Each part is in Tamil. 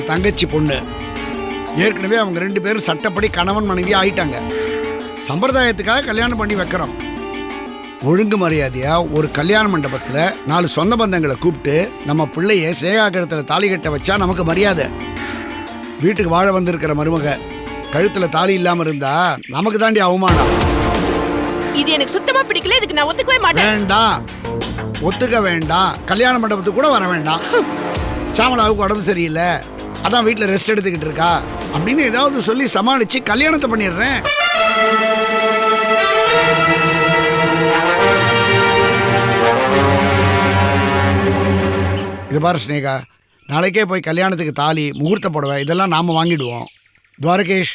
தங்கச்சி பொண்ணு. ஏற்கனவே அவங்க 2 பேரும் சட்டப்படி கணவன் மனைவி ஆயிட்டாங்க. சம்பிரதாயத்துக்காக கல்யாணம் பண்ணி வைக்கிறோம். ஒழுங்கு மரியாதையா ஒரு கல்யாண மண்டபத்தில் 4 சொந்த பந்தங்களை கூப்பிட்டு நம்ம பிள்ளைய சேகா கழுத்தில் தாலி கட்ட வச்சா நமக்கு மரியாதை. வீட்டுக்கு வாழ வந்திருக்கிற மருமக கழுத்துல தாலி இல்லாம இருந்தா நமக்கு தாண்டி அவமானம். இது எனக்கு சுத்தமா பிடிக்கல. இதுக்கு நான் ஒத்துக்கவே மாட்டேன். வேண்டாம், ஒத்துக்க வேண்டாம். கல்யாண மண்டபத்துக்கு கூட வர வேண்டாம். சாமலாவுக்கு உடம்பு சரியில்லை, அதான் வீட்டில் ரெஸ்ட் எடுத்துக்கிட்டு இருக்கா அப்படின்னு ஏதாவது சொல்லி சமாளிச்சு கல்யாணத்தை பண்ணிடுறேன். இது பாரு ஸ்னேகா, நாளைக்கே போய் கல்யாணத்துக்கு தாலி, முகூர்த்த புடவை இதெல்லாம் நாம வாங்கிடுவோம். துவாரகேஷ்,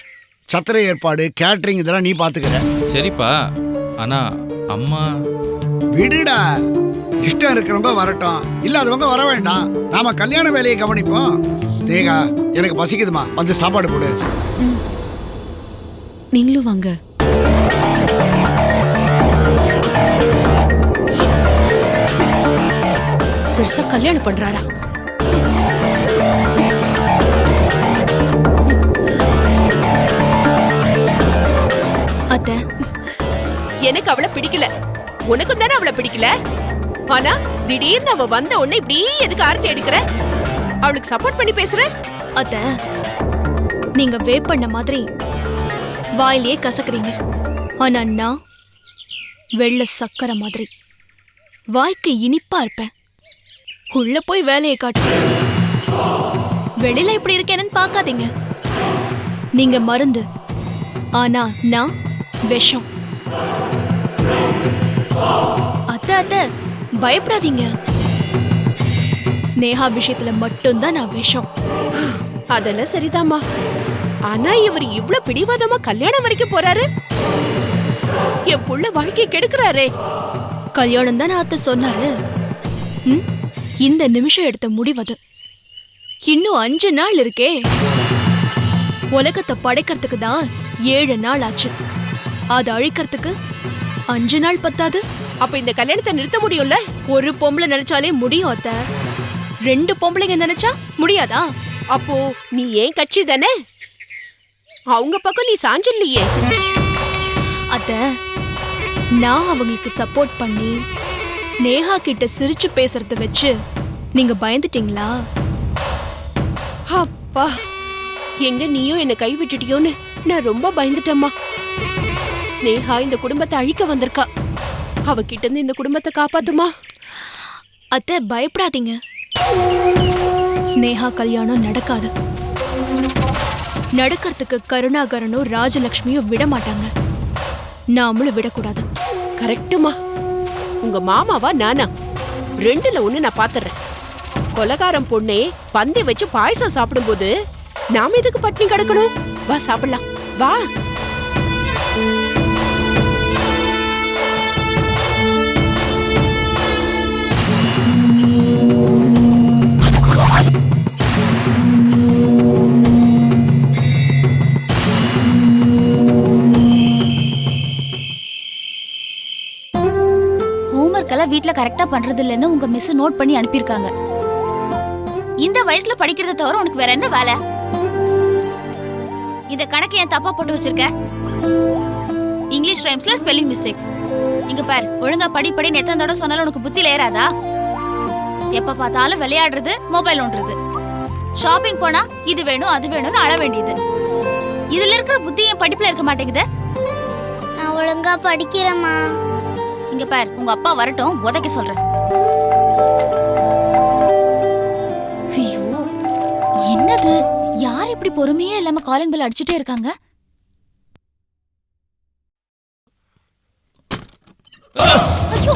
சத்திரை ஏற்பாடு, கேட்டரிங் இதெல்லாம் நீ பாத்துக்கிற. சரிப்பா. ஆனா அம்மா விடுடா, இஷ்டம் இருக்கிறவங்க வரட்டும், இல்லாதவங்க வர வேண்டாம். நாம கல்யாண வேலையை கவனிப்போம். ஸ்னேகா, எனக்கு பசிக்குதுமா, வந்து சாப்பாடு போடு. நீங்களும் வாங்க. பெருசா கல்யாணம் பண்றாரா? அத்தை, எனக்கு அவளை பிடிக்கல. உனக்கும் தானே அவளை பிடிக்கல. ஆனா திடீர்னு அவ வந்த உடனே இப்படி எதுக்கு ஆர்த்தி எடுக்கிற? அவளுக்கு சப்போர்ட் பண்ணி பேசுற? அத்தை, நீங்க வேப் பண்ண மாதிரி வாயிலேயே கசக்குறீங்க. ஆனா நான் வெள்ளை சக்கரை மாதிரி வாய்க்கு இனிப்பா இருப்பேன். உள்ள போய் வேலையை காட்டு. வெளியில இப்படி இருக்கேன்னு பார்க்காதீங்க. நீங்க மருந்து, ஆனா நான் விஷம். அத்தை அத்தை, பயப்படாதீங்க. ஸ்னேகா விஷயத்துல மட்டும்தான் நான் விஷம். அதெல்லாம் சரிதாம்மா. ஆனா இவர் இவ்ளோ பிடிவாதமா கல்யாணம் வரைக்கும் போறாரு. என் புள்ள வாழ்க்கையை கெடுக்கிறாரே. கல்யாணம் தான் அத்தை சொன்னாரு. இந்த நிமிஷம் எடுத்த முடிவது. இன்னும் 5 நாள் இருக்கே. உலகத்தை படைக்கிறதுக்கு தான் 7 நாள் ஆச்சு. அது அழிக்கிறதுக்கு 5 நாள் பத்தாது. அப்ப இந்த கல்யாணத்தை நிறுத்த முடியும்ல? ஒரு பொம்பளை நினைச்சாலே முடியும் அத்தை. 2 பொம்பளைங்க நினைச்சா முடியாதா? அப்போ நீ ஏன் கட்சி தானே? அவங்க பக்கம் நீ சாஞ்சில்லையே. அத்தை, நான் அவங்களுக்கு சப்போர்ட் பண்ணி ஸ்னேகா கிட்ட சிரிச்சு பேசுறத வச்சு நீங்க பயந்துட்டீங்களா? அப்பா, எங்க நீயும் என்ன கை விட்டுட்டியோன்னு நான் ரொம்ப பயந்துட்டேம்மா. ஸ்னேகா இந்த குடும்பத்தை அழிக்க வந்திருக்கா. அவகிட்ட இருந்து இந்த குடும்பத்தை காப்பாத்துமா. அத்தை, பயப்படாதீங்க. ஸ்னேகா கல்யாணம் நடக்காது. நடக்கிறதுக்கு கருணாகரனும் ராஜலட்சுமியும் விட மாட்டாங்க. நாமளும் விடக்கூடாது. கரெக்டுமா. உங்க மாமாவா நானா? 2ல 1 நான் பாத்துறேன். கொலகாரம் பொண்ணே பந்தி வச்சு பாயசம் சாப்பிடும்போது நாம எதுக்கு பட்டினி கிடக்கணும்? வா சாப்பிடலாம், வா. வீட்ல கரெக்டா பண்றது இல்லன்னு உங்க மிஸ் நோட் பண்ணி அனுப்பியிருக்காங்க. இந்த வயசுல படிக்கிறத தவிர உனக்கு வேற என்ன வேலை? இந்த கணக்கு ஏன் தப்பா போட்டு வச்சிருக்க? இங்கிலீஷ் ரைம்ஸ்ல ஸ்பெல்லிங் மிஸ்டேக்ஸ். இங்க பாரு, ஒழுங்கா படிப்படின்னு எத்தனை தடவை சொன்னாலும் உனக்கு புத்தியில ஏறாதா? எப்ப பார்த்தாலும் விளையாடுறது, மொபைல் ஒன்றது. ஷாப்பிங் போனா இது வேணும் அது வேணும்னு அழ வேண்டியது. இதுல இருக்கிற புத்தி என் படிப்புல இருக்க மாட்டேங்குது. நான் ஒழுங்கா படிக்கிறேம்மா. இங்க பாரு, உங்க அப்பா வரட்டும், உதைக்க சொல்றேன். ஐயோ, என்னது? யார் இப்படி பொறுமையே இல்லாம காலிங் பெல் அடிச்சுட்டே இருக்காங்க? ஐயோ,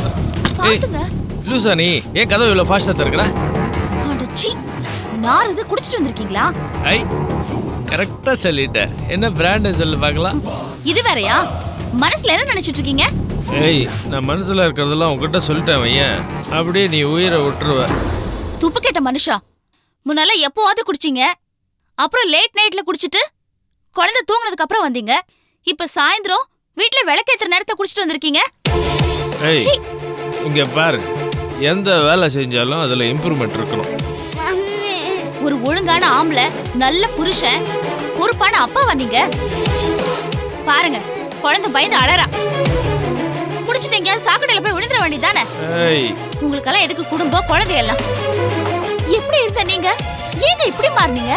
பாத்துங்க. லூசா நீ, ஏன் கதவு இவ்வளவு ஃபாஸ்டா திறக்கற? அடச்சி, நார் இது குடிச்சிட்டு வந்திருக்கீங்களா? ஐ, கரெக்ட்டா சொல்லிட்ட. என்ன பிராண்ட் சொல்லு பார்க்கலாம். இது வேறயா? மனசுல என்ன நினைச்சிட்டு இருக்கீங்க? ஏய், நான் மனசுல இருக்கிறதெல்லாம் உன்கிட்ட சொல்லிட்டேன் வையன். அப்படியே நீ உயிரை விட்டுருவ. துப்பு கேட்ட மனுஷா, முன்னால எப்போவாது குடிச்சீங்க, அப்புறம் லேட் நைட்ல குடிச்சிட்டு குழந்தை தூங்குனதுக்கு அப்புறம் வந்தீங்க. இப்ப சாயந்தரம் வீட்டுல விளக்கேத்துற நேரத்தை குடிச்சிட்டு வந்திருக்கீங்க. ஏய், இங்க பாரு, எந்த வேலை செஞ்சாலும் அதுல இம்ப்ரூவ்மெண்ட் இருக்கணும். ஒரு ஒழுங்கான ஆம்பளை, நல்ல புருஷன், பொறுப்பான அப்பாவா நீங்க? பாருங்க, குழந்தை பயந்து அழறா. குடிச்சிட்டு எங்கேயாவது சாக்கடையில போய் விழுந்துட வேண்டியதானே? ஏய், உங்களுக்கெல்லாம் எதுக்கு குடும்பம், குழந்தையெல்லாம்? எப்படி இருந்த நீங்க? ஏங்க இப்படி மாறுனீங்க?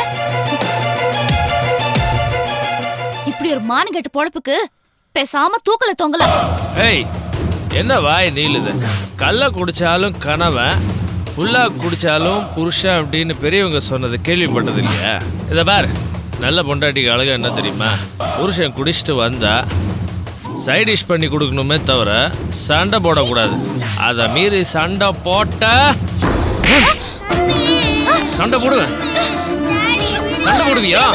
இப்படி ஒரு மானங்கெட்ட பொழப்புக்கு பேசாம தூக்கல தொங்கலாம். ஏய், என்ன வாய் நீளுது? கள்ள குடிச்சாலும் கணவன், ஃபுல்லா குடிச்சாலும் புருஷன் அப்படின்னு பெரியவங்க சொன்னது கேள்விப்பட்டது இல்லையா? இதை பார், நல்ல பொண்டாட்டிக்கு அழகா என்ன தெரியுமா? புருஷன் குடிச்சிட்டு வந்தா சைடிஷ் பண்ணி கொடுக்கணுமே தவிர சண்டை போடக்கூடாது. அதை மீறி சண்டை போட்ட சண்டை போடுவேன். சண்டை போடுவியா?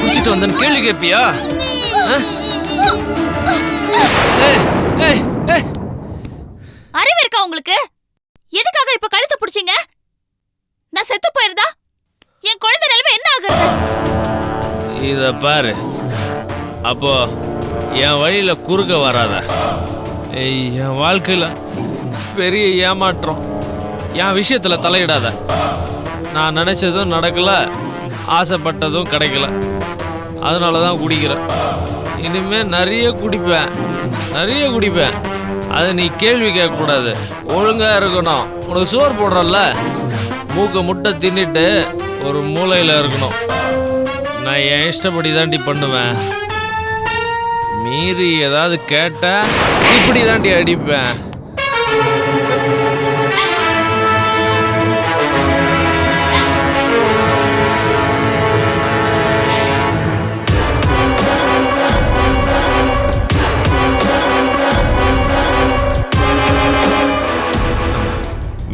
குடிச்சிட்டு வந்தேன்னு கேள்வி கேட்பியா? அறிவு இருக்கா உங்களுக்கு? எதுக்காக இப்ப கழுத்தை பிடிச்சீங்க? நான் செத்து போயிருந்தா என் குழந்தை நிலைமை என்ன ஆகுறது? இத பாரு, அப்போ என் வழியில குறுக்க வராத. என் வாழ்க்கையில பெரிய ஏமாற்றம். என் விஷயத்துல தலையிடாத. நான் நினைச்சதும் நடக்கல, ஆசைப்பட்டதும் கிடைக்கல. அதனால தான் குடிக்கிறேன். இனிமே நிறைய குடிப்பேன். அதை நீ கேள்வி கேட்கக்கூடாது. ஒழுங்கா இருக்கணும். உனக்கு சோறு போடுறல்ல, மூக்க முட்டை தின்னுட்டு ஒரு மூலையில் இருக்கணும். நான் என் இஷ்டப்படி தாண்டி பண்ணுவேன். மீறி ஏதாவது கேட்டா இப்படி தாண்டி அடிப்பேன்.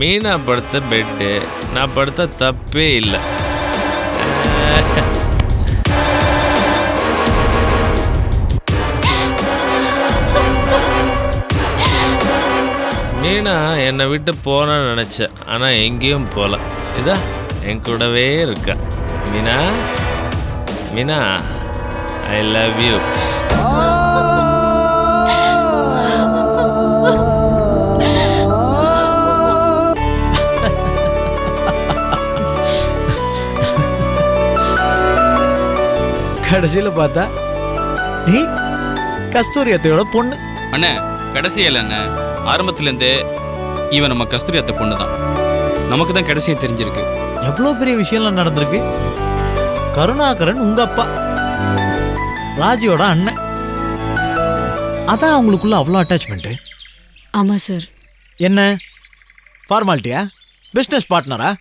மீனா படுத்த பெட்டு, நான் படுத்த தப்பே இல்லை. மீனா என்னை விட்டு போனேன்னு நினச்சேன், ஆனால் எங்கேயும் போகல. இதா என் கூடவே இருக்கா. Meena, Meena, I love you. கடைசியில் பார்த்தா நீ கஸ்தூரி அத்தையோட பொண்ணு. அண்ணே, கடைசியில் அண்ணே, ஆரம்பத்துலேருந்தே இவன் நம்ம கஸ்தூரி அத்தை பொண்ணு தான். நமக்கு தான் கடைசியாக தெரிஞ்சிருக்கு. எவ்வளோ பெரிய விஷயம்லாம் நடந்திருக்கு. கருணாகரன் உங்க அப்பா, ராஜியோட அண்ணன். அதான் அவங்களுக்குள்ள அவ்வளோ அட்டாச்மெண்ட்டு. ஆமா சார். என்ன ஃபார்மாலிட்டியா? பிஸ்னஸ் பார்ட்னரா?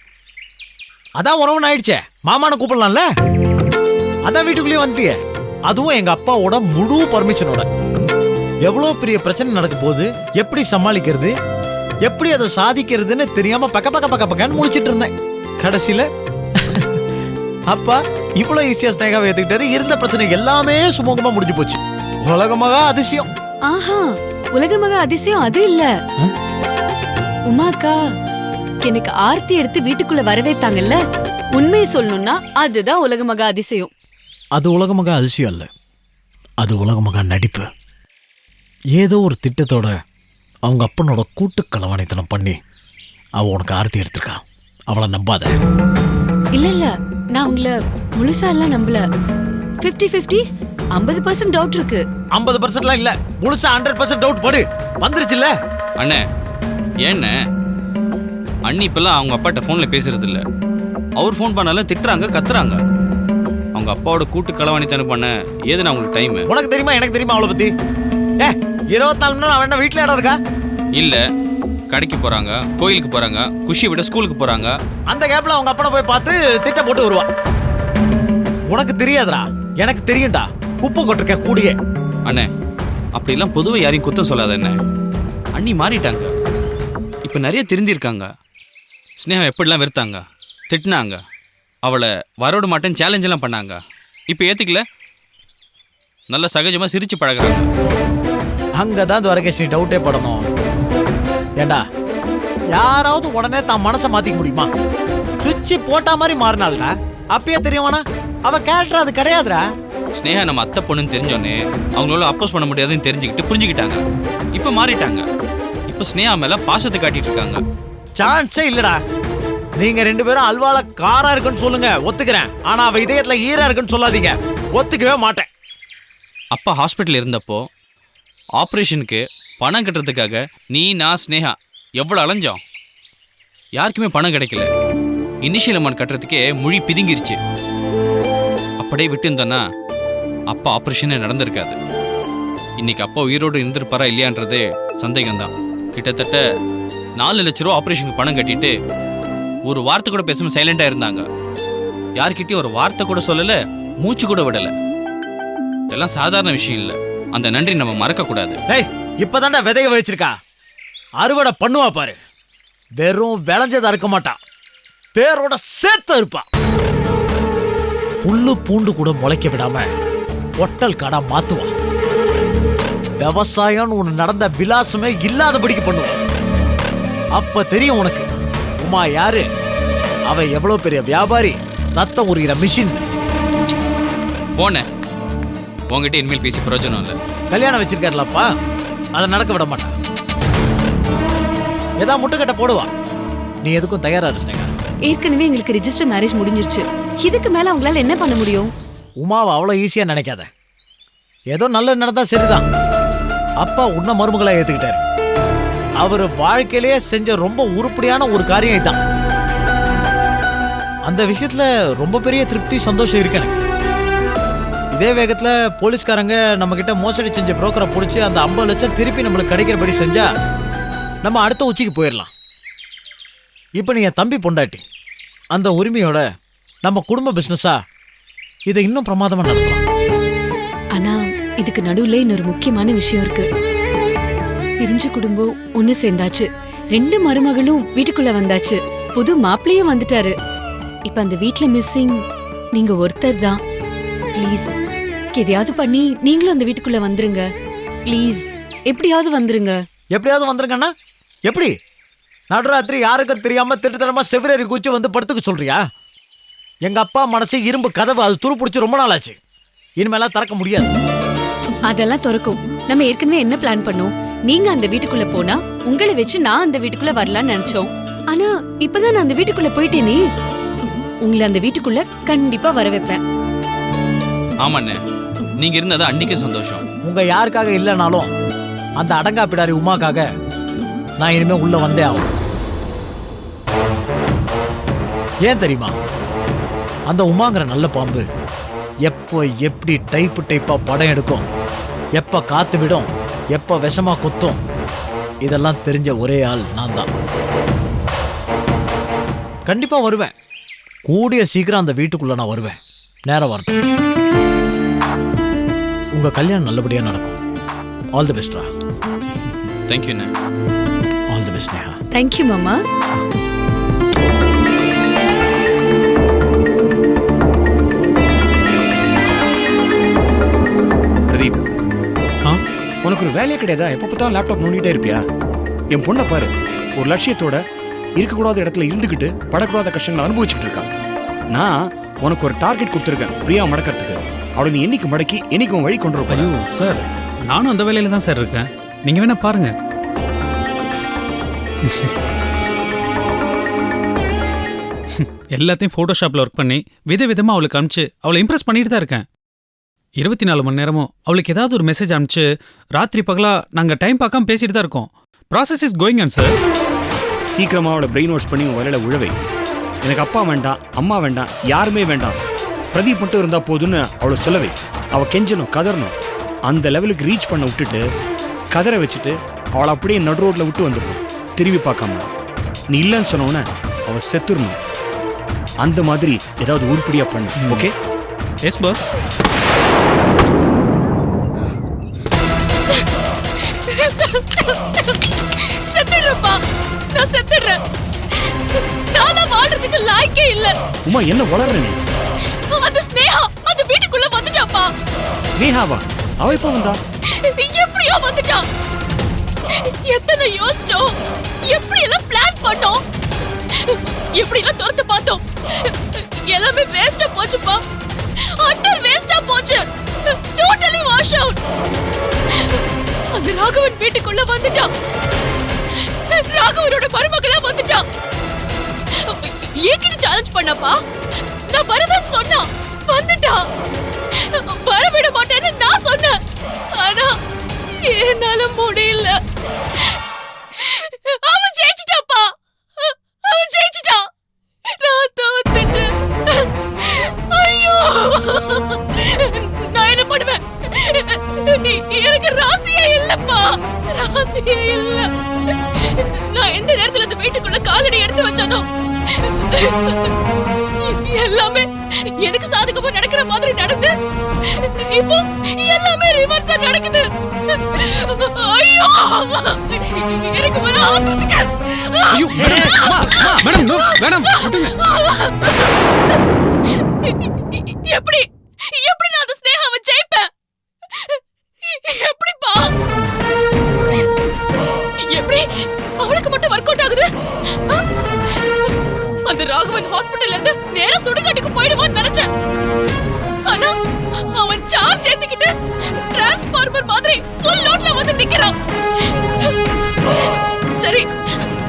அதான் உறவுன்னு ஆயிடுச்சே. மாமானை கூப்பிடலாம்ல. அதான் வீட்டுக்குள்ளேயே வந்துட்டியே. அதுவும் எங்க அப்பாவோட முழு பர்மிஷனோட. எவ்வளோ பெரிய பிரச்சனை நடக்க போது, எப்படி சமாளிக்கிறது, எப்படி அதை சாதிக்கிறதுன்னு தெரியாம பக்கன்னு முடிச்சிட்டு இருந்தேன். கடைசியில அப்பா இவ்வளோ ஈஸியா ஸ்னேகாவை ஏத்துக்கிட்டாரு. இருந்த பிரச்சனை எல்லாமே சுமூகமா முடிஞ்சு போச்சு. உலகமாக அதிசயம். ஆஹா, உலகமாக அதிசயம் அது இல்ல. உமாக்கா எனக்கு ஆர்த்தி எடுத்து வீட்டுக்குள்ள வரவேத்தாங்கல்ல, உண்மையை சொல்லணும்னா அதுதான் உலகமாக அதிசயம். அது உலகமாக அதிசயம் அல்ல, அது உலகமாக நடிப்பு. ஏதோ ஒரு திட்டத்தோட அவங்க அப்பனோட கூட்டுக்களவாணித்தனம் பண்ணி அவ உனக்கு ஆர்த்தி எடுத்திருக்கா. அவளை நம்பாத. இல்ல இல்ல, நான் உங்களை முழுசா எல்லாம் நம்பல. 50-50, 50% டவுட் இருக்கு. 50%லாம் இல்ல, முழுசா 100% டவுட் படு. வந்துருச்சுல்ல அண்ணே. ஏண்ணே, அண்ணி இப்பெல்லாம் அவங்க அப்பாட்ட ஃபோனில் பேசுறது இல்லை. அவர் ஃபோன் பண்ணாலும் திட்டுறாங்க, கத்துறாங்க. அவங்க அப்பாவோட கூட்டு களவாணித்தனம் பண்ண ஏதுனா உங்களுக்கு டைம்? உனக்கு தெரியுமா, எனக்கு தெரியுமா அவளை பத்தி? 24 மணி நேரம் அவன் என்ன வீட்டில் இடம் இருக்கா? இல்லை, கடைக்கு போகிறாங்க, கோயிலுக்கு போகிறாங்க, குஷி விட ஸ்கூலுக்கு போகிறாங்க. அந்த கேப்ல அவங்க அப்பனை போய் பார்த்து திட்டம் போட்டு வருவா. உனக்கு தெரியாதுடா, எனக்கு தெரியும்டா. குப்பை கொட்டிருக்கேன் கூடியே. அண்ணே, அப்படிலாம் பொதுவாக யாரையும் குத்தம் சொல்லாத என்ன. அண்ணி மாறிட்டாங்க. இப்போ நிறைய திருந்திருக்காங்க. ஸ்னேகா எப்படிலாம் வெறுத்தாங்க, திட்டினாங்க, அவளை வரவிட மாட்டேன்னு சேலஞ்செல்லாம் பண்ணாங்க. இப்போ ஏற்றுக்கல, நல்லா சகஜமாக சிரிச்சு பழகுறாங்க. அங்கதான் துவரகேஷ் நீ டவுட்டே படணும். ஏண்டா, யாராவது உடனே தான் மனசை மாத்திக்க முடியுமா? சுவிட்ச் போட்டா மாதிரி மாறினாள்டா. அப்பயே தெரியுமாண்ணா அவ கேரக்டர் அது கிடையாதுடா. ஸ்னேகா நம்ம அத்தை பொண்ணுன்னு தெரிஞ்சோன்னே அவங்களால அப்போஸ் பண்ண முடியாதுன்னு தெரிஞ்சுக்கிட்டு புரிஞ்சுக்கிட்டாங்க. இப்போ மாறிட்டாங்க. இப்போ ஸ்னேகா மேல பாசத்தை காட்டிட்டு இருக்காங்க. சான்ஸே இல்லடா. நீங்க 2 பேரும் அல்வால காரா இருக்குன்னு சொல்லுங்க, ஒத்துக்கிறேன். ஆனா அவ இதயத்துல ஈரா இருக்குன்னு சொல்லாதீங்க, ஒத்துக்கவே மாட்டேன். அப்பா ஹாஸ்பிட்டல் இருந்தப்போ ஆப்ரேஷனுக்கு பணம் கட்டுறதுக்காக நான் ஸ்னேகா எவ்வளோ அலைஞ்சோம். யாருக்குமே பணம் கிடைக்கல. இனிஷியல் அமௌண்ட் கட்டுறதுக்கே மொழி பிதுங்கிருச்சு. அப்படியே விட்டு இருந்தோன்னா அப்பா ஆப்ரேஷனே நடந்திருக்காது. இன்னைக்கு அப்பா உயிரோடு இருந்திருப்பாரா இல்லையான்றது சந்தேகம்தான். கிட்டத்தட்ட 4 லட்ச ரூபா ஆப்ரேஷனுக்கு பணம் கட்டிட்டு ஒரு வார்த்தை கூட பேசாம சைலண்டா இருந்தாங்க. யார்கிட்டயும் ஒரு வார்த்தை கூட சொல்லல, மூச்சு கூட விடல. இதெல்லாம் சாதாரண விஷயம் இல்லை. அந்த நன்றி நம்ம மறக்க கூடாது. ஏய், இப்பதான்டா விதைய வச்சிருக்கா, அறுவடை பண்ணுவா பாரு. வெறும் விளைஞ்சதா இருக்க மாட்டா, பேரோட சேர்த்து இருப்பா. புல்லு பூண்டு கூட முளைக்க விடாம பொட்டல் காடா மாத்துவா. விவசாயம் ஒண்ணு நடந்த விலாசமே இல்லாதபடிக்கு பண்ணுவான். அப்ப தெரியும் உனக்கு உமா யாரு, அவ எவ்வளவு பெரிய வியாபாரி, ரத்தம் உரிகிற மிஷின். போன உங்ககிட்ட இனிமேல் பேசி பிரயோஜனம் இல்லை. கல்யாணம் வச்சிருக்காருலப்பா, அதை நடக்க விட மாட்டான். ஏதா முட்டுக்கட்டை போடுவா. நீ எதுக்கும் தயாரா இருந்தீங்க. ஏற்கனவே எங்களுக்கு ரெஜிஸ்டர் மேரேஜ் முடிஞ்சிருச்சு. இதுக்கு மேல அவங்களால என்ன பண்ண முடியும்? உமாவை அவ்வளோ ஈஸியா நினைக்காத. ஏதோ நல்லது நடந்தா சரிதான். அப்பா உன்ன மருமகளை ஏத்துக்கிட்டாரு. அவர் வாழ்க்கையிலேயே செஞ்ச ரொம்ப உருப்படியான ஒரு காரியம் இதுதான். அந்த விஷயத்துல ரொம்ப பெரிய திருப்தி சந்தோஷம் இருக்கு எனக்கு. இதே வேகத்துல போலீஸ்காரங்க நம்ம கிட்ட மோசடி செஞ்ச புரோக்கரை பிடிச்சி அந்த 50 லட்சம் திருப்பி நம்மளுக்கு கிடைக்கிறபடி செஞ்சா நம்ம அடுத்த உச்சிக்கு போயிடலாம். இப்ப நீ என் தம்பி பொண்டாட்டி, அந்த உரிமையோட நம்ம குடும்ப பிசினஸா இதை இன்னும் பிரமாதமா நடத்தலாம். ஆனா இதுக்கு நடுவுல இன்னொரு முக்கியமான விஷயம் இருக்கு. பிரிஞ்ச குடும்பம் ஒண்ணு சேர்ந்தாச்சு. 2 மருமகளும் வீட்டுக்குள்ள வந்தாச்சு. புது மாப்பிள்ளையும் வந்துட்டாரு. இப்ப அந்த வீட்ல மிஸ்ஸிங் நீங்க ஒருத்தர் தான். ப்ளீஸ் எதையாவது பண்ணி நீங்களும் அந்த வீட்டுக்குள்ள வந்துருங்க. ப்ளீஸ் எப்படியாவது வந்துருங்க. எப்படியாவது வந்துருங்கன்னா எப்படி? நடுராத்திரி யாருக்கும் தெரியாம திட்டத்தனமா செவிரேறி குச்சி வந்து படுத்துக்க சொல்றியா? எங்க அப்பா மனசு இரும்பு கதவு, அது துரு பிடிச்சி ரொம்ப நாள் ஆச்சு. இனிமேலாம் திறக்க முடியாது. அதெல்லாம் திறக்கும். நம்ம ஏற்கனவே என்ன பிளான் பண்ணோம்? நீங்க அந்த வீட்டுக்குள்ள போனா உங்களை வச்சு நான் அந்த வீட்டுக்குள்ள வரலாம்னு நினைச்சோம். ஆனா இப்பதான் நான் அந்த வீட்டுக்குள்ள போயிட்டேனே. உங்களை அந்த வீட்டுக்குள்ள கண்டிப்பா வர வைப்பேன். ஆமாண்ணே, நீங்க இருந்தது அன்னைக்கு சந்தோஷம். உங்க யாருக்காக இல்லைனாலும் அந்த அடங்கா பிடாரி உமாக்காக நான் இனிமே உள்ள வந்தே ஆகும். ஏன் தெரியுமா? அந்த உமாங்கிற நல்ல பாம்பு எப்போ எப்படி டைப்பா படம் எடுக்கும், எப்ப காத்து விடும், எப்ப விஷமா குத்தும், இதெல்லாம் தெரிஞ்ச ஒரே ஆள் நான் தான். கண்டிப்பா வருவேன். கூடிய சீக்கிரம் அந்த வீட்டுக்குள்ள நான் வருவேன். நேரம் வரட்டும். உங்க கல்யாணம் நல்லபடியா நடக்கும். All the best. Thank you. All the best Neha. Thank you மாமா. பிரதீப், உனக்கு ஒரு வேலையே கிடையாதா? எப்போ பார்த்தாலும் லேப்டாப் நோண்டிட்டே இருப்பியா? என் பொண்ணை பாரு, ஒரு லட்சியத்தோட இருக்கக்கூடாத இடத்துல இருந்துக்கிட்டு படக்கூடாத கஷ்டங்களை அனுபவிச்சுக்கிட்டு இருக்கா. நான் உனக்கு ஒரு டார்கெட் கொடுத்துருக்கேன், பிரியா மடக்கிறதுக்கு. அவளை நீ என்னைக்கு மடக்கி என்னைக்கு உன் வழி கொண்டு இருப்ப. ஐயோ சார், நானும் அந்த வேலையில தான் சார் இருக்கேன். நீங்க வேணா பாருங்க. எல்லாத்தையும் போட்டோஷாப்ல ஒர்க் பண்ணி விதவிதமா அவளுக்கு அனுப்பிச்சு அவளை இம்ப்ரெஸ் பண்ணிட்டு தான் இருக்கேன். 24 மணி நேரமும் அவளுக்கு ஏதாவது ஒரு மெசேஜ் அனுப்பிச்சு ராத்திரி பகலா நாங்க டைம் பார்க்காம பேசிட்டு தான் இருக்கோம். Process is going on sir. சீக்கிரமா அவளை பிரெயின் வாஷ் பண்ணி உன் வேலையில உழவை. எனக்கு அப்பா வேண்டாம், அம்மா வேண்டாம், யாருமே வேண்டாம், பிரதீப் மட்டும் இருந்தா போதுன்னு அவளை சொல்லவை. அவள் கெஞ்சணும், கதறணும். அந்த லெவலுக்கு ரீச் பண்ண விட்டுட்டு கதற வச்சுட்டு அவளை அப்படியே நடு ரோட்ல விட்டு வந்துடணும், திரும்பி பார்க்காம. நீ இல்லைன்னு சொன்னோன்னே அவள் செத்துடணும். அந்த மாதிரி ஏதாவது உருப்படியா பண்ணு. ஓகே? S pass. செத்துடுறப்பா, நான் செத்துடுறேன். நான்லாம் வாழ்றதுக்கு லாய்க்கே இல்ல. உமா, என்ன வளர்ற நீ? அந்த ஸ்னேகா அந்த வீட்டுக்குள்ள வந்துட்டாப்பா. ஸ்னேகாவா? அவ எப்ப வந்தா? எப்படியோ வந்துட்டா. எத்தனை யோசிச்சோம், எப்படி எல்லாம் பிளான் பண்ணோம், எப்படி எல்லாம் துரத்து பார்த்தோம். எல்லாமே வேஸ்டா போச்சுப்பா. அட்டர் வேஸ்டா போச்சு. Totally wash out. அந்த ராகவன் வீட்டுக்குள்ள வந்துட்டான். ராகவனோட மருமகளா வந்துட்டான். என்கிட்ட சேலஞ்ச் பண்ணப்பா. நான் வருவேன்னு சொன்னா வந்துட்டான். வர விட மாட்டேன்னு நான் சொன்னேன். ஆனா என்னால முடியல. அவன் ஜெயிச்சிட்டாப்பா. அவன் ஜெயிச்சிட்டான். நான் தோத்துட்டேன். ஐயோ, நான் என்ன பண்ணுவேன்? எனக்கு ராசியே இல்லப்பா. ராசியே இல்ல. நான் எந்த நேரத்துல அந்த வீட்டுக்குள்ள காலடி எடுத்து வச்சானோ எல்லாமே எனக்கு சாதகமா நடக்கிற மாதிரி நடந்து இப்போ எல்லாமே ரிவர்ஸா நடக்குது. ஐயோ, எனக்கு வர ஆத்திரத்துக்கு. ஐயோ மேடம் நோ மேடம் விட்டுங்க. எப்படி எப்படி நான் அந்த ஸ்னேகாவை ஜெயிப்பேன்? எப்படிப்பா? எப்படி அவளுக்கு மட்டும் ஒர்க் அவுட் ஆகுது? அந்த ராகவன் ஹாஸ்பிடல்ல இருந்து நேரா சுடுகாட்டுக்கு போயிடுவான்னு நினைச்சேன். ஆனா அவன் சார்ஜ் ஏத்திக்கிட்டு டிரான்ஸ்ஃபார்மர் மாதிரி ஃபுல் லோட்ல வந்து நிக்கிறான். சரி,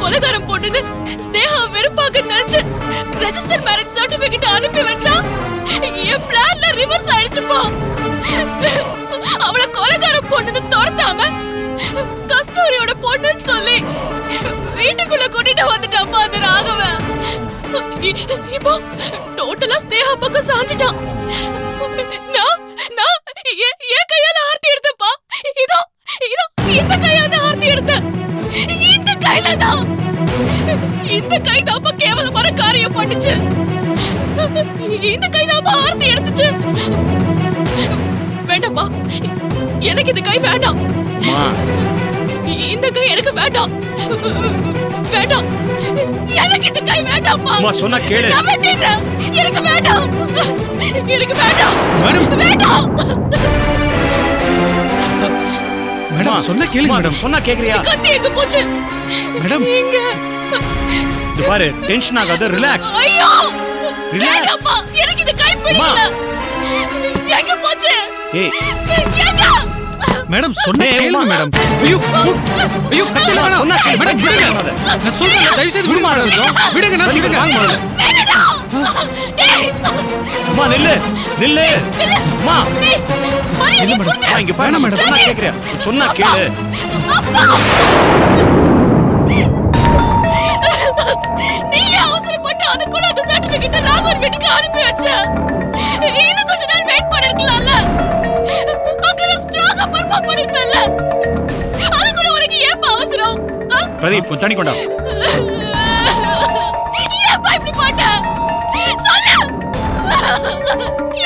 கொலைகாரம் போட்டுன்னு ஸ்னேகா வெறுப்பாக நினைச்சு ரெஜிஸ்டர் மேரேஜ் சர்டிபிகேட் அனுப்பி வச்சா என் பிளான்ல ரிவர்ஸ் ஆயிடுச்சுப்பா. அவளை கொலைகாரம் பொண்ணுன்னு துரத்தாம கஸ்தூரியோட பொண்ணுன்னு சொல்லி வீட்டுக்குள்ள கூட்டிட்டு வந்துட்டாப்பா அந்த ராகவன். இப்போ டோட்டலா ஸ்னேகா பக்கம் சாஞ்சிட்டான். நான் என் கையால ஆர்த்தி எடுத்தப்பா. இதோ இதோ இந்த கையால ஆர்த்தி எடுத்தேன். இந்த கையில தான். இந்த கை தாப்பா கேவலமான காரியம் பண்ணுச்சு. இந்த கை தாப்பா ஆர்த்தி எடுத்துச்சு. வேண்டாம்ப்பா, எனக்கு இந்த கை வேண்டாம். இந்த கை எனக்கு வேண்டாம். வேண்டாம், எனக்கு இந்த கை வேண்டாம்ப்பா. அம்மா சொன்னா கேளு. நான் விட்டுறேன். எனக்கு வேண்டாம். எனக்கு வேண்டாம். வேண்டாம். மேடம் சொன்னா கேளுங்க மேடம். சொன்னா கேக்குறியா? கத்தி எங்க போச்சு? மேடம் இங்க. இது பாரு, டென்ஷன் ஆகாத, ரிலாக்ஸ். ஐயோ, ரிலாக்ஸ். வேண்டாம்ப்பா, எனக்கு இந்த கை பிடிக்கல. எங்க போச்சு? ஏய் எங்க? மேடம் சொன்னா கேளுங்க மேடம். ஐயோ ஐயோ கத்தில வேணாம். சொன்னா கேளு மேடம். விடுங்க. நான் சொல்றேன், தயவு செய்து விடுங்க மேடம். விடுங்க, நான் விடுங்க. வாங்க மேடம். அம்மா நில்லு நில்லு. அம்மா என்ன மேடம்? இங்க பாரு மேடம். சொன்னா கேக்குறியா? சொன்னா கேளு. நீ அவசரப்பட்டு அதுக்குள்ள அந்த சர்டிபிகேட் ராகவன் வீட்டுக்கு அனுப்பி வச்ச. இன்னும் கொஞ்ச நாள் வெயிட் பண்ணிருக்கலாம்ல. அங்க ஸ்ட்ராங்கா பெர்ஃபார்ம் பண்ணிருப்பேன்ல. அதுக்குள்ள உனக்கு ஏன் அவசரம்? பிரதீப் கொஞ்சம் தண்ணி கொண்டா. ஏன் இப்படி பண்ண? சொல்லு.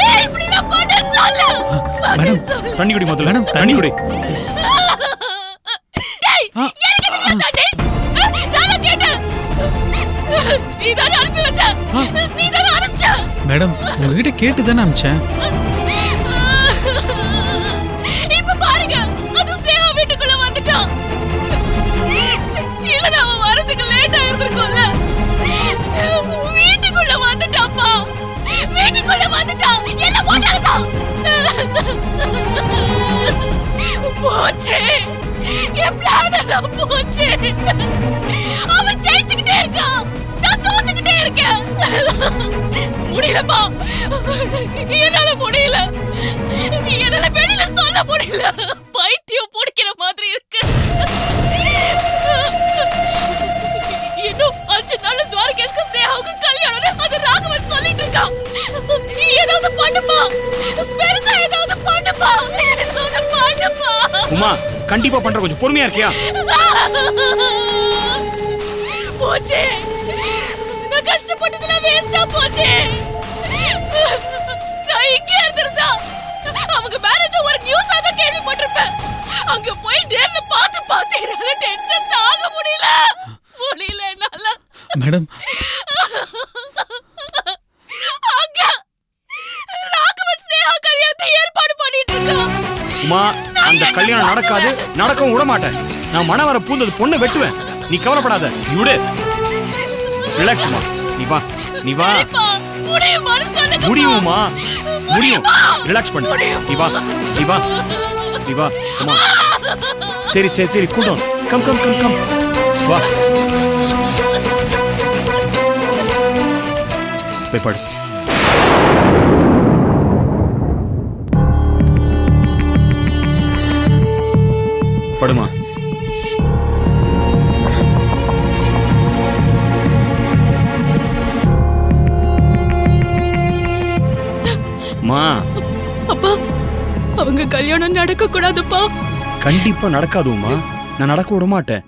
ஏன் இப்படி நான் பண்ண? சொல்லு. மேடம் தண்ணி குடி முதல்ல. மேடம் தண்ணி குடி. டேய், எனக்கு என்ன தண்ணி? நானா கேட்டேன். நீதானே அனுப்பி வச்ச. நீதானே அனுப்பிச்ச. மேடம் உங்ககிட்ட கேட்டு தானே அனுப்பிச்சேன். இப்ப பாருங்க, அது ஸ்னேகா வீட்டுக்குள்ள வந்துட்டான். இல்ல நாம வரதுக்கு லேட் ஆயிருக்கும்ல. வீட்டுக்குள்ள வந்துட்டாப்பா. வீட்டுக்குள்ள வந்துட்டான். எல்லாம் போட்டாதான். போச்சே, என் பிளான் எல்லாம் போச்சே. அவன் ஜெயிச்சுக்கிட்டே இருக்கான், நான் தோத்துக்கிட்டே இருக்கேன். முடியலப்பா, என்னால முடியல. என்னால வெளியில சொல்ல முடியல. பைத்தியம் பிடிக்கிற மாதிரி இருக்கு. இன்னும் 5 நாள் துவாரகேஷ்க்கு ஸ்னேகாவுக்கு கல்யாணம். அது ராகவன் சொல்லிட்டு இருக்கான். ஏதாவது பண்ணுப்பா, பெருசா ஏதாவது பண்ணுப்பா, ஏதாவது பண்ணுப்பா. உமா கண்டிப்பா பண்ற, கொஞ்சம் பொறுமையா இருக்கியா? போச்சே, நான் கஷ்டப்பட்டதுல வேஸ்டா போச்சே. நான் இங்க இருந்திருந்தா அவங்க மேரேஜ் ஒரு நியூஸா தான் கேள்விப்பட்டிருப்பேன். அங்க போய் நேர்ல பார்த்து என்னால டென்ஷன் தாங்க முடியல என்னால. மேடம் அங்க ராகவன் ஸ்னேகா கல்யாணத்தை ஏற்பாடு பண்ணிட்டு இருக்கான். உமா அந்த கல்யாணம் நடக்காது, நடக்கவும் விட மாட்டேன். நான் மனவர பூந்தது பொண்ணை வெட்டுவேன். நீ கவலைப்படாத, நீ விடு. ரிலாக்ஸ் உமா, நீ வா நீ வா. முடியுமா? முடியும். ரிலாக்ஸ் பண்ணு. நீ வா நீ வா நீ வா. அம்மா சரி சரி சரி, cool down. Come come come come வா. போய் படு. படுமா. மா, அப்பா அவங்க கல்யாணம் நடக்க கூடாதுப்பா. கண்டிப்பா நடக்காதுமா. நான் நடக்க விட மாட்டேன்.